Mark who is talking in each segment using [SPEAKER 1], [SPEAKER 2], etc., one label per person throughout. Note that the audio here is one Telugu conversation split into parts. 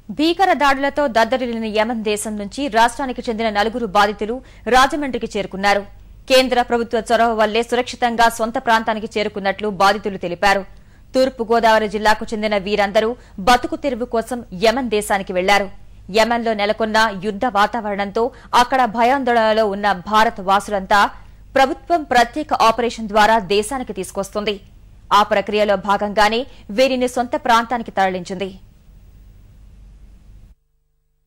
[SPEAKER 1] భీకర దాడులతో దద్దరిల్లిన యెమెన్ దేశం నుంచి రాష్ట్రానికి చెందిన 4 బాధితులు రాజమండ్రికి చేరుకున్నారు. కేంద్ర ప్రభుత్వ చొరవ వల్లే సురక్షితంగా సొంత ప్రాంతానికి చేరుకున్నట్లు బాధితులు తెలిపారు. తూర్పు గోదావరి జిల్లాకు చెందిన వీరందరూ బతుకు తెరువు కోసం యెమెన్ దేశానికి వెళ్లారు. యెమెన్లో నెలకొన్న యుద్ద వాతావరణంతో అక్కడ భయాందోళనలో ఉన్న భారత వాసులంతా ప్రభుత్వం ప్రత్యేక ఆపరేషన్ ద్వారా దేశానికి తీసుకొస్తుంది. ఆ ప్రక్రియలో భాగంగానే వీరిని సొంత ప్రాంతానికి తరలించింది.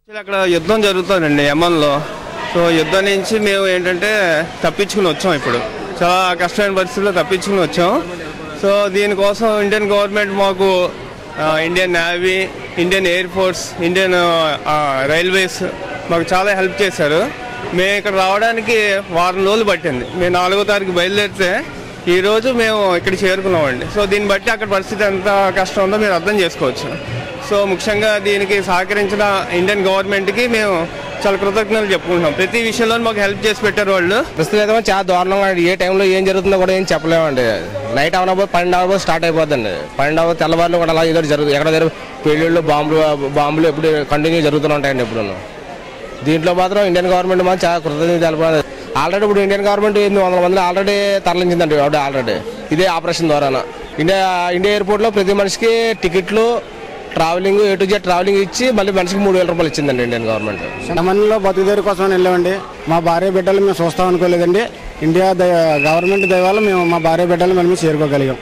[SPEAKER 2] అక్కడ యుద్ధం జరుగుతుందండి యెమెన్లో. సో యుద్ధం నుంచి మేము ఏంటంటే తప్పించుకుని వచ్చాం. ఇప్పుడు చాలా కష్టమైన పరిస్థితుల్లో తప్పించుకుని వచ్చాం. సో దీనికోసం ఇండియన్ గవర్నమెంట్ మాకు Indian navy, Indian air force, Indian railways మాకు చాలా హెల్ప్ చేశారు. మేము ఇక్కడ రావడానికి వారం రోజులు పట్టింది. మేము 4వ తారీఖు బయలుదేరితే ఈరోజు మేము ఇక్కడ చేరుకున్నామండి. సో దీన్ని బట్టి అక్కడ పరిస్థితి ఎంత కష్టం ఉందో మీరు అర్థం చేసుకోవచ్చు. సో ముఖ్యంగా దీనికి సహకరించిన ఇండియన్ గవర్నమెంట్కి మేము చాలా కృతజ్ఞతలు చెప్పుకుంటున్నాం. ప్రతి విషయంలో మాకు హెల్ప్ చేసి పెట్టారు వాళ్ళు.
[SPEAKER 3] ప్రస్తుతం అయితే చాలా దారుణంగా ఏ టైంలో ఏం జరుగుతుందో కూడా ఏం చెప్పలేమండి. నైట్ అవనబోదు 12 అవనబోదు స్టార్ట్ అయిపోద్దండి. 12 అవర్ తెల్లవారులు కూడా అలా ఏదో జరుగుతుంది. ఎక్కడ జరుగు పెళ్ళిళ్ళు బాంబులు ఎప్పుడు కంటిన్యూ జరుగుతూ ఉంటాయండి. ఎప్పుడు దీంట్లో మాత్రం ఇండియన్ గవర్నమెంట్ మాత్రం చాలా కృతజ్ఞత తెలపాలి. ఆల్రెడీ ఇప్పుడు ఇండియన్ గవర్నమెంట్ 800 మంది ఆల్రెడీ తరలించిందండి. ఆల్రెడీ ఇదే ఆపరేషన్ ద్వారా ఇండియా ఎయిర్పోర్ట్లో ప్రతి మనిషికి టికెట్లు, travelling A to Z travelling ఇచ్చి మళ్ళీ మనిషికి 3000 రూపాయలు ఇచ్చిందండి ఇండియన్ గవర్నమెంట్.
[SPEAKER 4] యెమెన్లో బతుకుదేరు కోసం వెళ్ళామండి. మా భార్య బిడ్డలు మేము చూస్తాం అనుకోలేదండి. ఇండియా గవర్నమెంట్ దయ వల్ల మేము మా భార్య బిడ్డలు మేము చేరుకోగలిగాం.